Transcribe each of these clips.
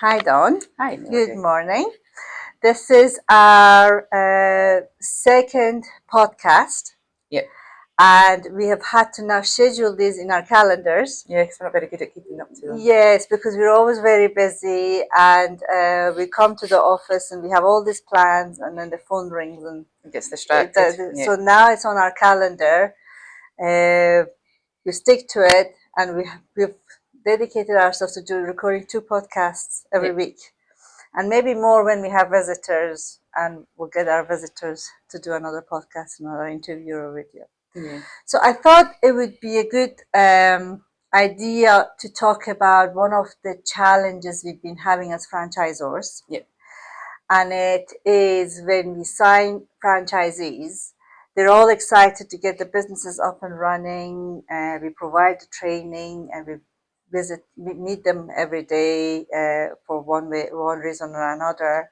Hi, Dawn. Hi. Good morning. This is our second podcast. Yep. And we have had to now schedule these in our calendars. Yeah, because we're not very good at keeping up to them. Yes, because we're always very busy, and we come to the office and we have all these plans, and then the phone rings and It gets distracted. So now it's on our calendar. We stick to it, and we've dedicated ourselves to recording 2 podcasts every week. And maybe more when we have visitors, and we'll get our visitors to do another podcast, another interview or video. Yeah. So I thought it would be a good idea to talk about one of the challenges we've been having as franchisors. Yep. And it is when we sign franchisees, they're all excited to get the businesses up and running. We provide the training, and we meet them every day for one reason or another.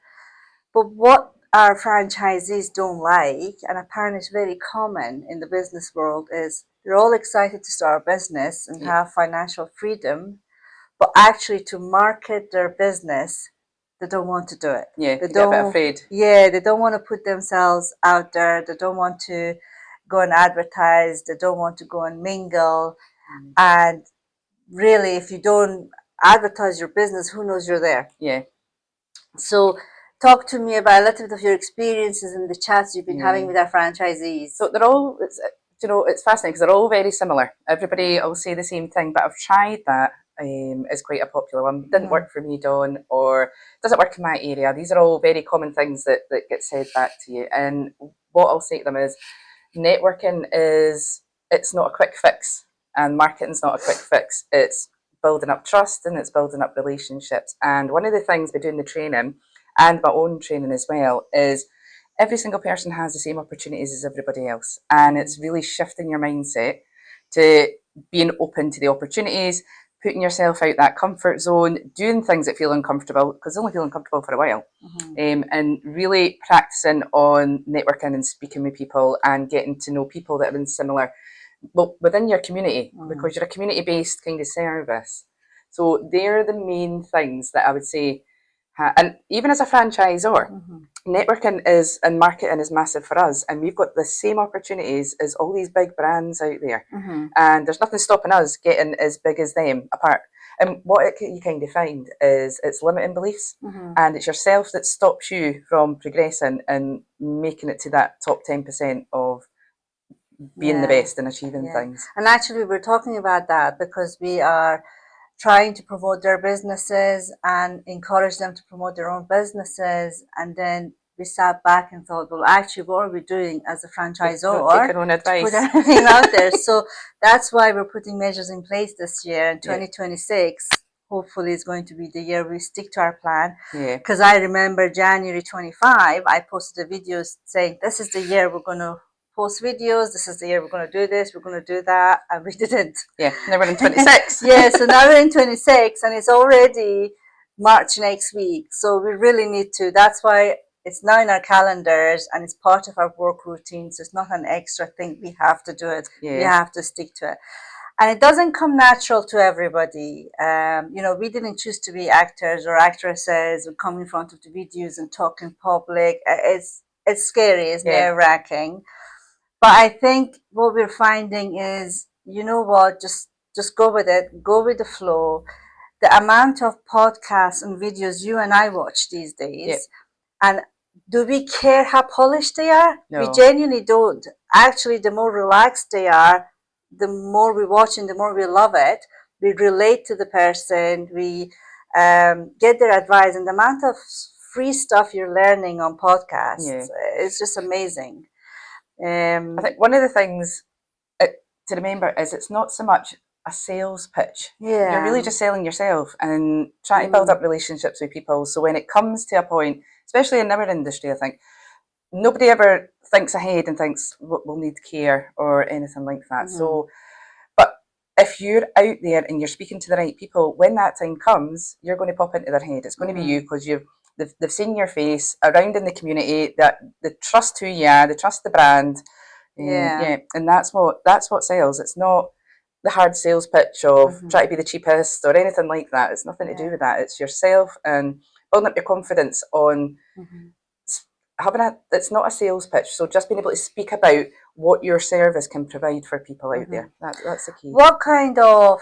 But what our franchisees don't like, and apparently it's very common in the business world, is they're all excited to start a business and have financial freedom, but actually to market their business, they don't want to do it. Yeah, they get a bit afraid. Yeah, they don't want to put themselves out there. They don't want to go and advertise. They don't want to go and mingle. And really, if you don't advertise your business, who knows you're there? Yeah. So talk to me about a little bit of your experiences and the chats you've been having with our franchisees. So they're all, it's fascinating because they're all very similar. Everybody will say the same thing, but I've tried that. Is quite a popular one. Didn't work for me, Dawn, or doesn't work in my area. These are all very common things that get said back to you. And what I'll say to them is, networking it's not a quick fix, and marketing's not a quick fix. It's building up trust and it's building up relationships. And one of the things by doing the training and my own training as well is every single person has the same opportunities as everybody else. And it's really shifting your mindset to being open to the opportunities, putting yourself out that comfort zone, doing things that feel uncomfortable, because they only feel uncomfortable for a while, and really practicing on networking and speaking with people and getting to know people that are in similar, well, within your community, because you're a community-based kind of service. So they're the main things that I would say. And even as a franchisor, networking and marketing is massive for us, and we've got the same opportunities as all these big brands out there, and there's nothing stopping us getting as big as them apart. And what you kind of find is it's limiting beliefs, and it's yourself that stops you from progressing and making it to that top 10% of being the best and achieving things. And actually, we're talking about that because we are trying to promote their businesses and encourage them to promote their own businesses. And then we sat back and thought, well, actually, what are we doing as a franchisor? Take our own advice. To put everything out there. So that's why we're putting measures in place this year. In 2026, hopefully, is going to be the year we stick to our plan. Because I remember January 25, I posted a video saying, this is the year we're going to post videos, this is the year we're going to do this, we're going to do that, and we didn't. Yeah, now we're in 26. So now we're in 26, and it's already March next week. So we really need to, that's why it's now in our calendars, and it's part of our work routine. So it's not an extra thing. We have to do it. We have to stick to it. And it doesn't come natural to everybody. We didn't choose to be actors or actresses or come in front of the videos and talk in public. It's scary, it's nerve-wracking. But I think what we're finding is, you know what, just go with it, go with the flow. The amount of podcasts and videos you and I watch these days, and do we care how polished they are? No. We genuinely don't. Actually, the more relaxed they are, the more we watch and the more we love it. We relate to the person, we get their advice, and the amount of free stuff you're learning on podcasts is just amazing. I think one of the things to remember is it's not so much a sales pitch. You're really just selling yourself and trying to build up relationships with people. So when it comes to a point, especially in our industry, I think nobody ever thinks ahead and thinks we'll need care or anything like that. So, but if you're out there and you're speaking to the right people, when that time comes, you're going to pop into their head. It's going to be you, because they've seen your face around in the community, that they trust who you are, they trust the brand. And that's what sells. It's not the hard sales pitch of try to be the cheapest or anything like that. It's nothing to do with that. It's yourself and building up your confidence on having it's not a sales pitch. So just being able to speak about what your service can provide for people out there. That's the key. What kind of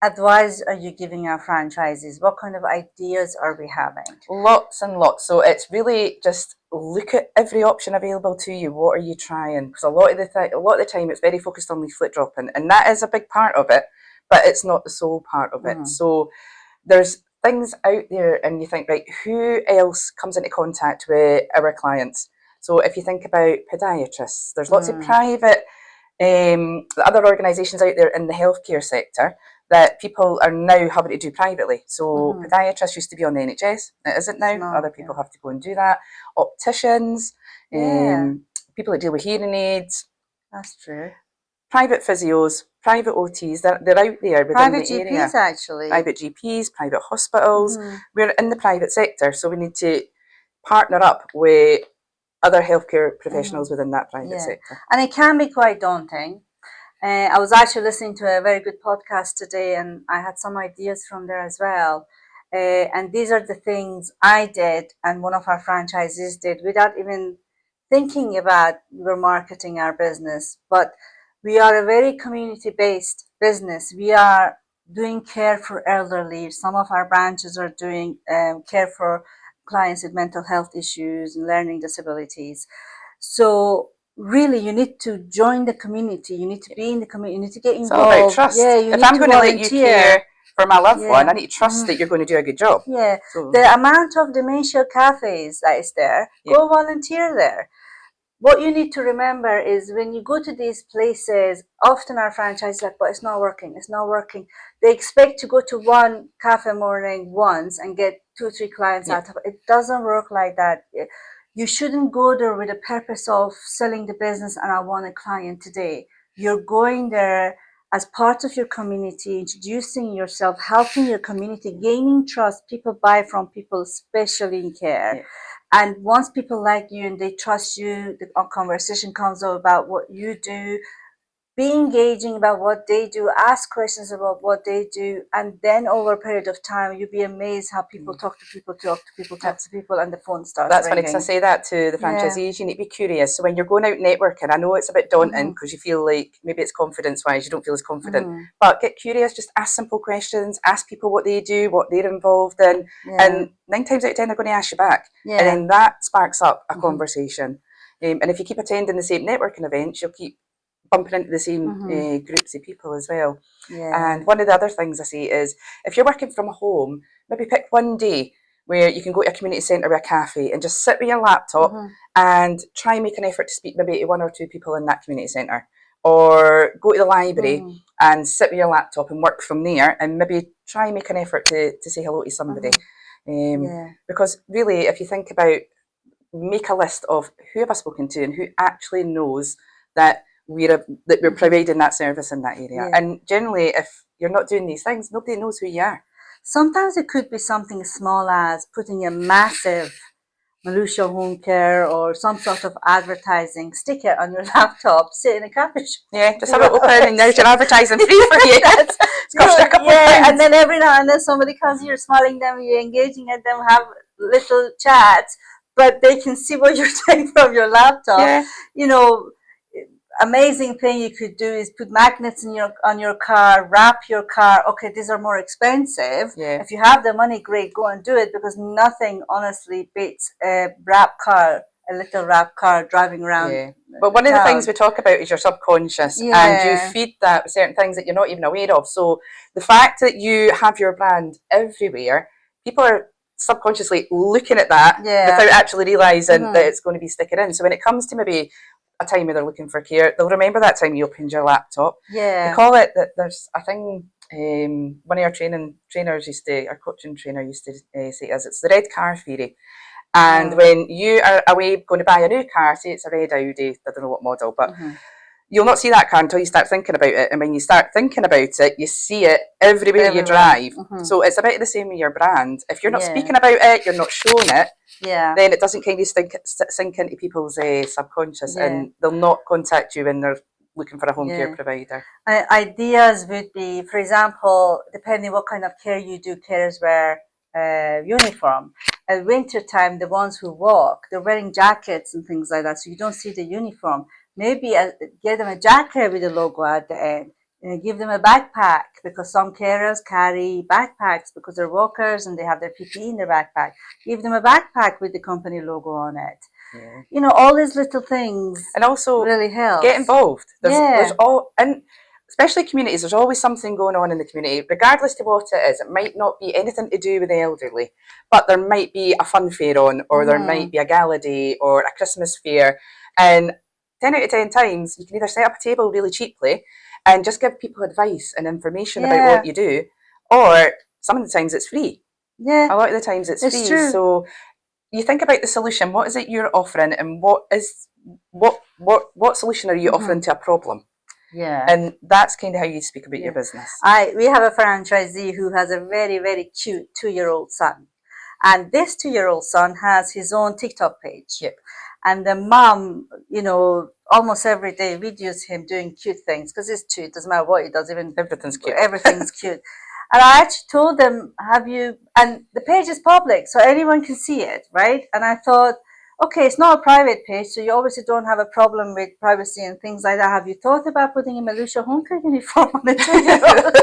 advice are you giving our franchises? What kind of ideas are we having? Lots and lots. So it's really just look at every option available to you. What are you trying? Because a lot of the time it's very focused on leaflet dropping, and that is a big part of it, but it's not the sole part of it. So there's things out there, and you think, right, who else comes into contact with our clients? So if you think about podiatrists, there's lots of private other organisations out there in the healthcare sector that people are now having to do privately. So podiatrists used to be on the NHS, it isn't now. Other people have to go and do that. Opticians, people that deal with hearing aids. That's true. Private physios, private OTs, they're out there within private the GPs area. Actually. Private GPs, private hospitals. We're in the private sector, so we need to partner up with other healthcare professionals within that private sector. And it can be quite daunting. I was actually listening to a very good podcast today, and I had some ideas from there as well. And these are the things I did and one of our franchisees did without even thinking about we were marketing our business. But we are a very community-based business. We are doing care for elderly. Some of our branches are doing care for clients with mental health issues and learning disabilities. So really, you need to join the community. You need to be in the community. You need to get involved. It's all about trust. Yeah, you if need I'm to going to let you care for my loved one, I need to trust that you're going to do a good job. Yeah, so the amount of dementia cafes that is there, go volunteer there. What you need to remember is when you go to these places, often our franchise like, but it's not working, it's not working. They expect to go to one cafe morning once and get 2-3 clients out of it. It doesn't work like that. You shouldn't go there with the purpose of selling the business and I want a client today. You're going there as part of your community, introducing yourself, helping your community, gaining trust. People buy from people, especially in care. And once people like you and they trust you, the conversation comes up about what you do. Be engaging about what they do, ask questions about what they do, and then over a period of time, you'll be amazed how people talk to people, and the phone starts That's ringing. funny, because I say that to the franchisees, you need to be curious. So when you're going out networking, I know it's a bit daunting because you feel like maybe it's confidence-wise, you don't feel as confident, but get curious, just ask simple questions, ask people what they do, what they're involved in, and 9 times out of 10, they're going to ask you back. And then that sparks up a conversation. And if you keep attending the same networking events, you'll keep bumping into the same groups of people as well. And one of the other things I say is, if you're working from home, maybe pick one day where you can go to a community centre or a cafe and just sit with your laptop and try and make an effort to speak maybe to 1 or 2 people in that community centre. Or go to the library and sit with your laptop and work from there, and maybe try and make an effort to say hello to somebody. Because really, if you think about, make a list of who have I spoken to and who actually knows that we're providing that service in that area. And generally, if you're not doing these things, nobody knows who you are. Sometimes it could be something as small as putting a massive Meloosha Homecare or some sort of advertising sticker on your laptop, sit in a cafe shop. Just have it open and there's your advertising free for you. It's cost a couple of pounds. And then every now and then somebody comes, you're smiling them, you're engaging at them, have little chats, but they can see what you're doing from your laptop. You know, amazing thing you could do is put magnets in on your car, wrap your car. Okay, these are more expensive. If you have the money, great, go and do it, because nothing honestly beats a little wrap car driving around. But one of the things we talk about is your subconscious, and you feed that with certain things that you're not even aware of. So the fact that you have your brand everywhere, people are subconsciously looking at that without actually realising that it's going to be sticking in. So when it comes to maybe a time where they're looking for care, they'll remember that time you opened your laptop. They call it that. There's a thing. One of our our coaching trainer used to say to us, it's the red car theory. And when you are away going to buy a new car, say it's a red Audi, I don't know what model, but you'll not see that car until you start thinking about it. And when you start thinking about it, you see it everywhere you drive. So it's about the same with your brand. If you're not speaking about it, you're not showing it, then it doesn't kind of sink into people's subconscious, and they'll not contact you when they're looking for a home care Yeah. provider. Ideas would be, for example, depending what kind of care you do, carers wear uniform. At winter time, the ones who walk, they're wearing jackets and things like that, so you don't see the uniform. Maybe get them a jacket with a logo at the end. Give them a backpack, because some carers carry backpacks because they're walkers and they have their PPE in their backpack. Give them a backpack with the company logo on it. Yeah. You know, all these little things, and also really help. Get involved. There's Yeah. all, and especially communities, there's always something going on in the community, regardless of what it is. It might not be anything to do with the elderly, but there might be a fun fair on, or there might be a gala day or a Christmas fair. And 10 out of 10 times, you can either set up a table really cheaply and just give people advice and information about Yeah. what you do, or some of the times it's free. Yeah. A lot of the times it's free. True. So you think about the solution. What is it you're offering, and what solution are you offering to a problem? Yeah. And that's kind of how you speak about your business. We have a franchisee who has a very, very cute 2-year-old son. And this 2-year-old son has his own TikTok page. Yep. And the mom, you know, almost every day videos him doing cute things, because it's 2, it doesn't matter what he does, even Everything's cute. Everything's cute. And I actually told them, and the page is public, so anyone can see it, right? And I thought, okay, it's not a private page, so you obviously don't have a problem with privacy and things like that. Have you thought about putting a Meloosha Homecare uniform on a 2-year-old?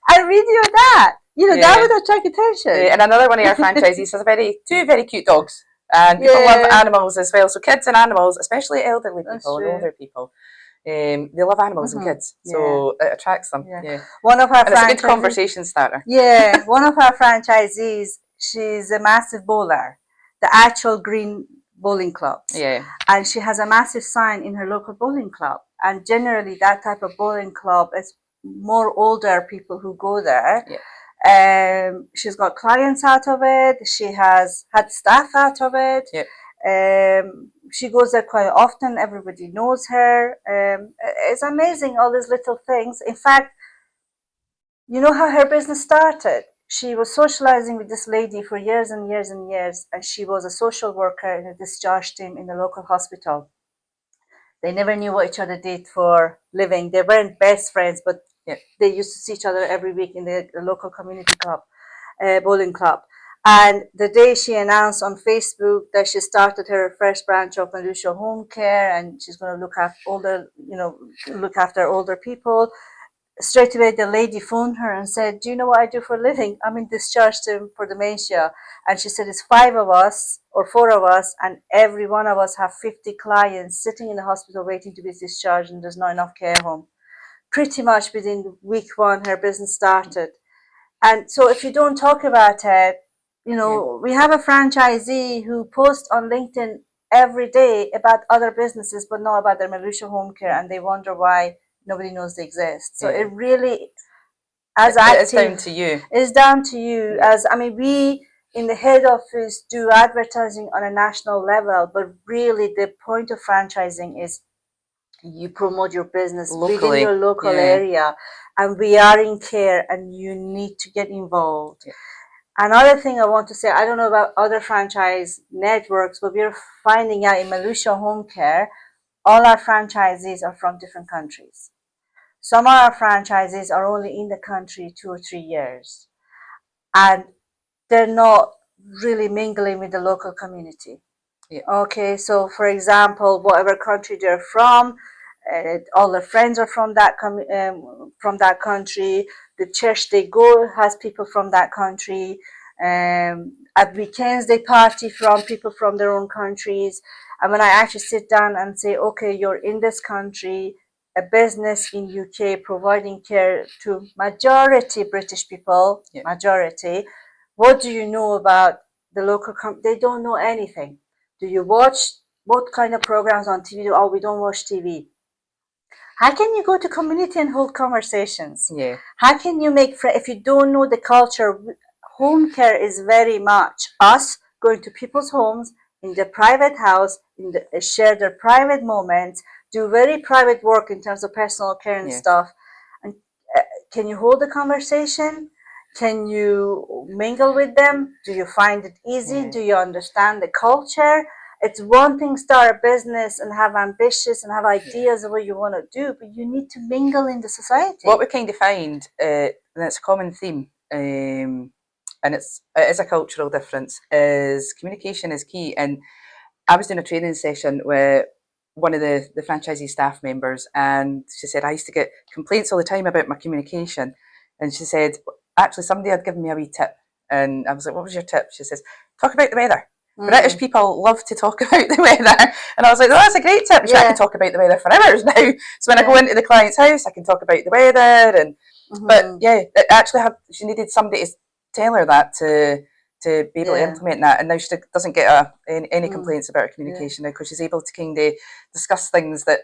I video that. You know, that would attract attention. And another one of our franchisees has two very cute dogs. And people love animals as well. So kids and animals, especially elderly people and older people, they love animals and kids. So it attracts them. One of our and it's a good conversation starter. Yeah, one of our franchisees, she's a massive bowler, the actual green bowling clubs. Yeah. And she has a massive sign in her local bowling club. And generally that type of bowling club is more older people who go there. Yeah. She's got clients out of it. She has had staff out of it. Yeah. She goes there quite often. Everybody knows her. It's amazing, all these little things. In fact, you know how her business started? She was socializing with this lady for years and years and years, and she was a social worker in a discharge team in the local hospital. They never knew what each other did for living. They weren't best friends, but they used to see each other every week in the local community club, bowling club. And the day she announced on Facebook that she started her first branch of Meloosha Homecare, and she's going to look after older people, straight away the lady phoned her and said, do you know what I do for a living? I'm in discharge for dementia. And she said, it's 5 of us or 4 of us, and every one of us have 50 clients sitting in the hospital waiting to be discharged, and there's not enough care home. Pretty much within week 1 her business started. And so if you don't talk about it, you know, we have a franchisee who posts on LinkedIn every day about other businesses, but not about their Meloosha Homecare, and they wonder why nobody knows they exist. So it really, as active, it's down to you. It's down to you. As I mean, we in the head office do advertising on a national level, but really the point of franchising is you promote your business locally, within your local area, and we are in care, and you need to get involved. Another thing I want to say, I don't know about other franchise networks, but we're finding out in Meloosha Homecare, all our franchisees are from different countries. Some of our franchisees are only in the country 2 or 3 years, and they're not really mingling with the local community. Okay, so for example, whatever country they're from, all their friends are from that country. The church they go has people from that country. At weekends they party from people from their own countries. And when I actually sit down and say, okay, you're in this country, a business in UK providing care to majority British people, majority, what do you know about the local they don't know anything. Do you watch what kind of programs on TV? Oh, we don't watch TV. How can you go to community and hold conversations? How can you make friends if you don't know the culture? Home care is very much us going to people's homes in the private house, share their private moments, do very private work in terms of personal care and stuff. And can you hold a conversation? Can you mingle with them? Do you find it easy? Do you understand the culture? it's one thing start a business and have ambitious and have ideas of what you want to do, but you need to mingle in the society. What we kind of find, and it's a common theme, and it is a cultural difference, is communication is key. And I was doing a training session with one of the franchisee staff members, and she said, I used to get complaints all the time about my communication. And she said, actually, somebody had given me a wee tip. And I was like, what was your tip? She says, talk about the weather. British people love to talk about the weather. And I was like, oh, that's a great tip. I can talk about the weather for hours now. So when I go into the client's house, I can talk about the weather. And But yeah, it actually she needed somebody to tell her that to be able to implement that. And now she doesn't get any complaints about her communication now, because she's able to kind of discuss things that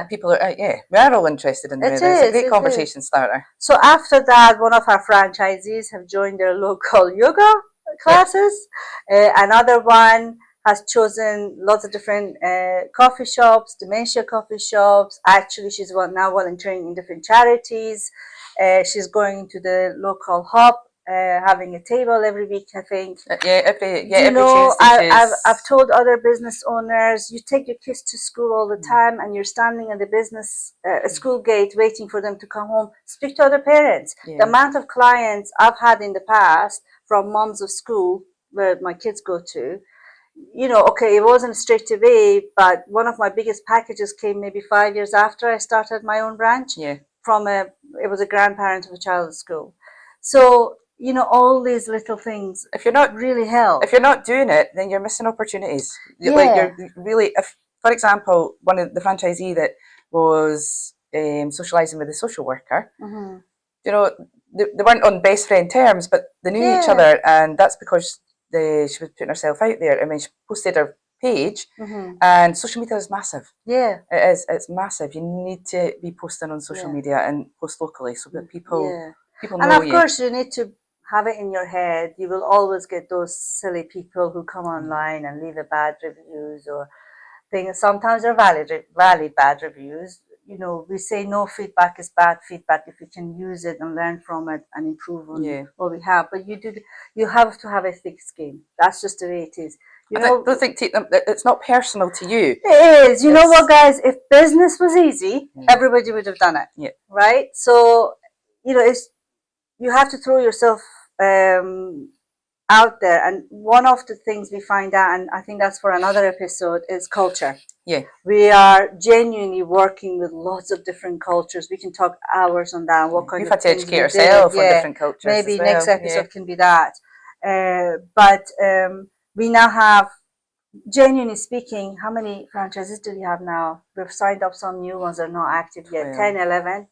people are, we are all interested in the weather. It's a great conversation starter. So after that, one of our franchisees have joined their local yoga classes. Another one has chosen lots of different coffee shops, dementia coffee shops. Actually, she's now volunteering in different charities. She's going to the local hub, having a table every week, I think. Every Tuesday. I've told other business owners, you take your kids to school all the time and you're standing at the business school gate waiting for them to come home. Speak to other parents. The amount of clients I've had in the past from moms of school where my kids go to, okay, it wasn't straight away, but one of my biggest packages came maybe 5 years after I started my own branch. It was a grandparent of a child at school. So, all these little things, if you're not really help. If you're not doing it, then you're missing opportunities. Like you're really, for example, one of the franchisee that was socialising with a social worker, they weren't on best friend terms, but they knew each other, and that's because she was putting herself out there. I mean, she posted her page, and social media is massive. Yeah, it is. It's massive. You need to be posting on social media and post locally so that people know you. And of course, you need to have it in your head. You will always get those silly people who come online and leave a bad reviews or things. Sometimes they're valid bad reviews. We say no feedback is bad feedback if you can use it and learn from it and improve on what we have. But you have to have a thick skin. That's just the way it is. I don't think it's not personal to you. It is. You know what, guys? If business was easy, everybody would have done it. Yeah. Right? So, you have to throw yourself out there. And one of the things we find out, and I think that's for another episode, is culture. Yeah. We are genuinely working with lots of different cultures. We can talk hours on that. What kind We've of had to educate ourselves on different cultures. Maybe next episode can be that. But we now have, genuinely speaking, how many franchises do we have now? We've signed up some new ones that are not active yet. 10, 11.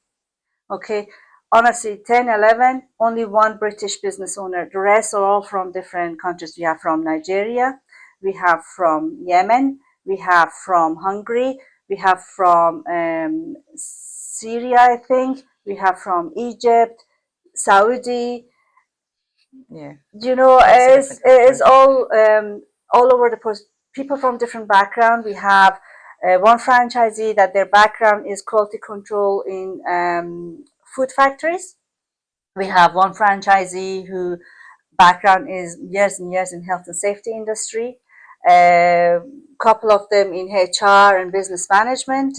Okay. Honestly, 10, 11, only one British business owner. The rest are all from different countries. We have from Nigeria, we have from Yemen, we have from Hungary, we have from Syria, I think, we have from Egypt, Saudi. Yeah. It's all over the place. People from different backgrounds. We have one franchisee that their background is quality control in food factories. We have one franchisee who background is years and years in health and safety industry. Couple of them in HR and business management.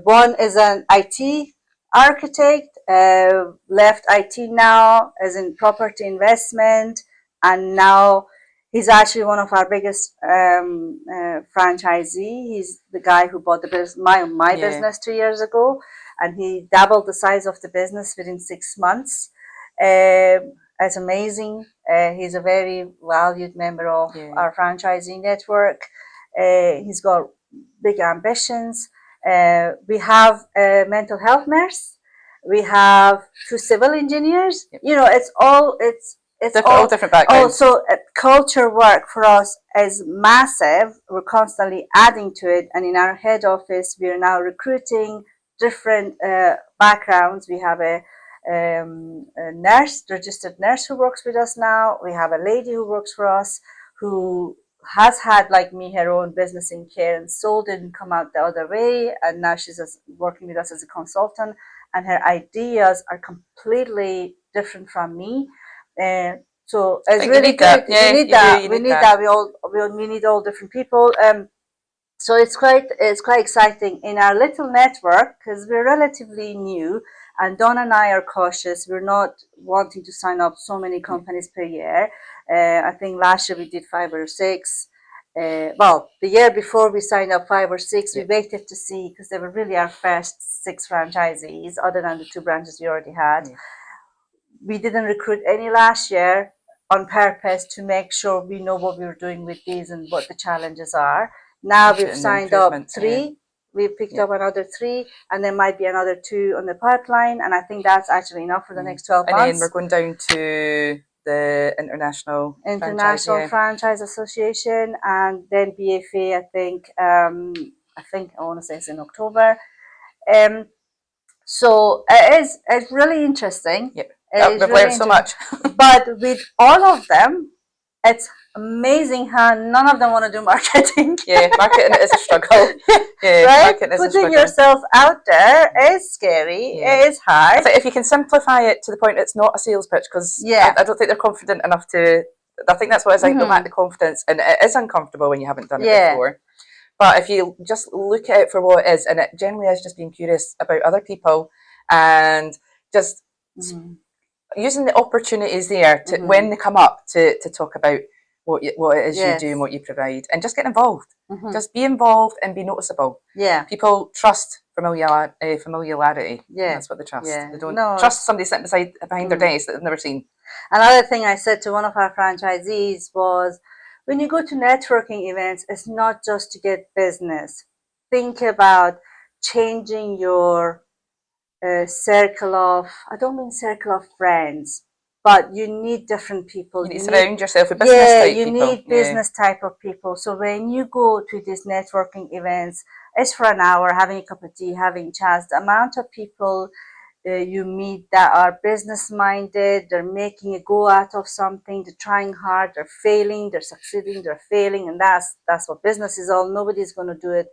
One is an IT architect, left IT now as in property investment, and now he's actually one of our biggest franchisee. He's the guy who bought my business 2 years ago, and he doubled the size of the business within 6 months. It's amazing. He's a very valued member of our franchising network. He's got big ambitions. We have a mental health nurse. We have 2 civil engineers. It's all different backgrounds. Also, culture work for us is massive. We're constantly adding to it, and in our head office, we are now recruiting different backgrounds. We have a nurse, registered nurse who works with us now. We have a lady who works for us who has had, like me, her own business in care and sold it and come out the other way, and now she's working with us as a consultant, and her ideas are completely different from me. So I it's think you really need that. good. Yeah, We need you do. that. You We need need that. that. We need all different people. So it's quite exciting in our little network because we're relatively new, and Don and I are cautious. We're not wanting to sign up so many companies per year. I think last year we did 5 or 6. Well, the year before we signed up 5 or 6, we Yeah. waited to see because they were really our first 6 franchisees, other than the 2 branches we already had. Yeah. We didn't recruit any last year on purpose to make sure we know what we were doing with these and what the challenges are. Now we've And the signed up improvements. 3. We've picked Yeah. up another 3, and there might be another 2 on the pipeline. And I think that's actually enough for the next 12 And then months. we're going down to the International Franchise Association, and then BFA. I think I want to say it's in October. So it's really interesting. Yep. It's We've really learned so interesting. much. But with all of them, it's amazing how none of them want to do marketing. Yeah, marketing is a struggle. Yeah, right? marketing is a Putting struggle. yourself out there is scary. Yeah. It is hard. I think if you can simplify it to the point it's not a sales pitch, because Yeah. I don't think they're confident enough to. I think that's what it's like. They lack the confidence, and it is uncomfortable when you haven't done it Yeah. before. But if you just look at it for what it is, and it generally is just being curious about other people and just using the opportunities there to when they come up to talk about what it is you do and what you provide, and just get involved. Just be involved and be noticeable. Yeah. People trust familiarity. Yeah. That's what they trust. Yeah. They don't No. trust somebody sitting behind their desk that they've never seen. Another thing I said to one of our franchisees was, when you go to networking events, it's not just to get business. Think about changing your circle of, I don't mean circle of friends, but you need different people. You need to surround yourself with business type people. Yeah, you need business type of people. So when you go to these networking events, it's for an hour, having a cup of tea, having chats. The amount of people you meet that are business minded, they're making a go out of something, they're trying hard, they're failing, they're succeeding, they're failing, and that's what business is all. Nobody's going to do it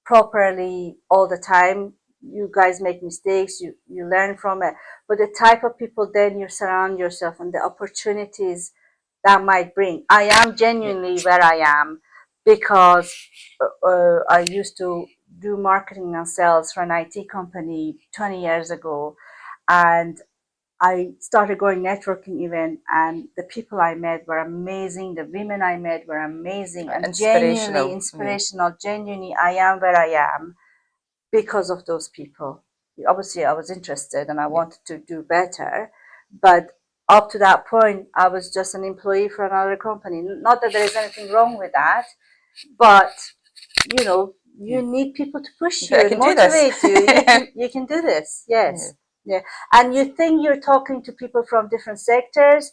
properly all the time. You guys make mistakes, you learn from it, but the type of people then you surround yourself and the opportunities that might bring. I am genuinely where I am because I used to do marketing and sales for an IT company 20 years ago, and I started going networking event, and the people I met were amazing. The women I met were amazing and genuinely inspirational. Genuinely, I am where I am because of those people. Obviously, I was interested and I wanted to do better, but up to that point, I was just an employee for another company. Not that there is anything wrong with that, but you need people to push you and motivate you. You can do this. Yes. Yeah. And you think you're talking to people from different sectors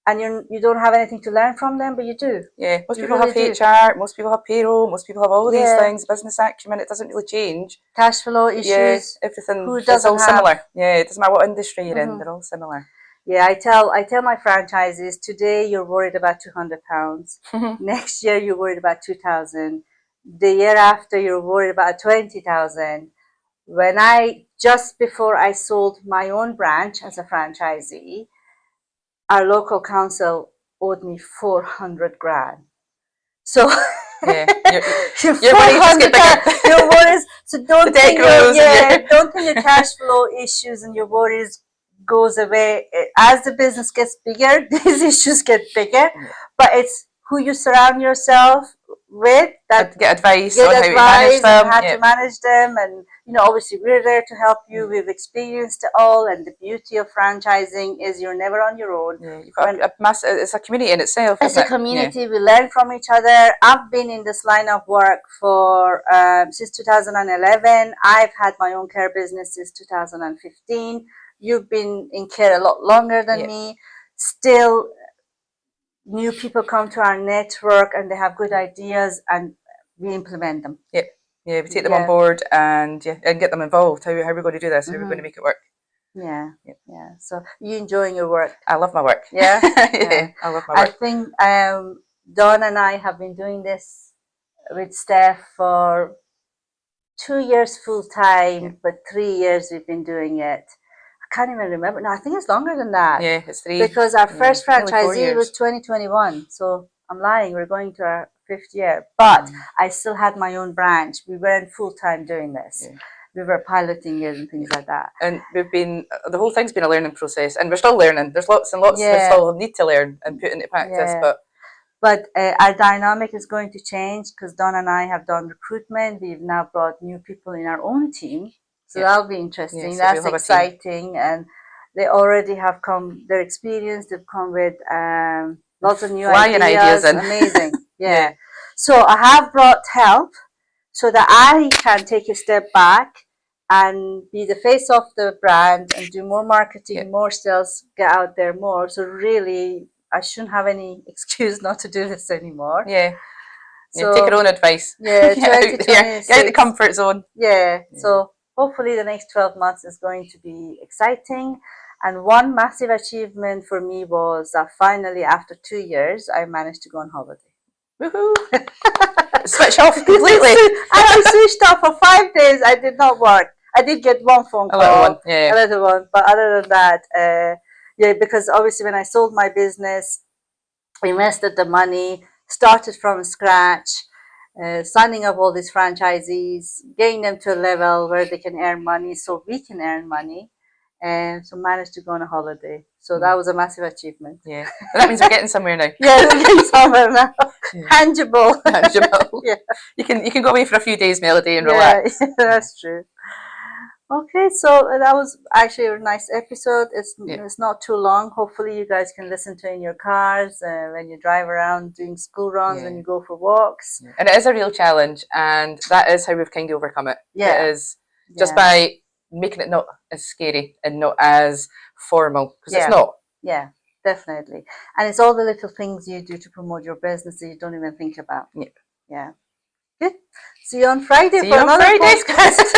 and you don't have anything to learn from them, but you do. Yeah, most people have HR, most people have payroll, most people have all these things, business acumen. It doesn't really change. Cash flow issues. Yeah, everything. It's all similar. Yeah, it doesn't matter what industry you're in, they're all similar. Yeah, I tell my franchises, today you're worried about £200. Next year you're worried about 2,000. The year after you're worried about 20,000. Just before I sold my own branch as a franchisee, our local council owed me 400 grand. So yeah, your worries just get bigger. Your worries. So don't think your cash flow issues and your worries goes away as the business gets bigger. These issues get bigger, but it's who you surround yourself with that get advice on how to manage them, and how to manage them. And obviously we're there to help you. We've experienced it all, and the beauty of franchising is you're never on your own. Yeah, you've got it's a community in itself. It's a community. We learn from each other. I've been in this line of work for since 2011. I've had my own care business since 2015. You've been in care a lot longer than me. Still, new people come to our network and they have good ideas, and we implement them. Yeah, we take them on board and get them involved. How are we going to do this? How are we going to make it work? Yeah. So you enjoying your work? I love my work. Yeah, I love my work. I think Dawn and I have been doing this with Steph for 2 years full time, but 3 years we've been doing it. I can't even remember. No, I think it's longer than that. Yeah, it's 3. Because our first nearly 4 franchisee was years. 2021. So I'm lying. We're going to our 5th year. But I still had my own branch. We weren't full time doing this. Yeah. We were piloting it and things like that. And we've been, the whole thing's been a learning process, and we're still learning. There's lots and lots we Yeah. still need to learn and put into practice. Yeah. But our dynamic is going to change because Don and I have done recruitment. We've now brought new people in our own team. So that'll be interesting. so That's we'll have a team. exciting. And they already have come, their experience, they've come with lots of new Flying ideas in. Amazing. Yeah. So I have brought help so that I can take a step back and be the face of the brand and do more marketing, more sales, get out there more. So really, I shouldn't have any excuse not to do this anymore. Yeah. So take your own advice. Yeah, get out the comfort zone. Yeah. So hopefully the next 12 months is going to be exciting. And one massive achievement for me was that finally, after 2 years, I managed to go on holiday. Woohoo! Switch off completely. I switched off for 5 days. I did not work. I did get one phone call, a little one, but other than that, because obviously when I sold my business, invested the money, started from scratch, signing up all these franchisees, getting them to a level where they can earn money, so we can earn money, and so managed to go on a holiday. So that was a massive achievement. Yeah, that means we're getting somewhere now. Yeah, we're getting somewhere now. Tangible. Tangible. Yeah. You can go away for a few days, Melody, and relax. Yeah, that's true. Okay, so that was actually a nice episode. It's not too long. Hopefully you guys can listen to it in your cars when you drive around doing school runs, when you go for walks. And it is a real challenge, and that is how we've kind of overcome it. Yeah. It is just by making it not as scary and not as formal, because it's not. Yeah, definitely. And it's all the little things you do to promote your business that you don't even think about. Yeah. Good. See you on Friday for another podcast.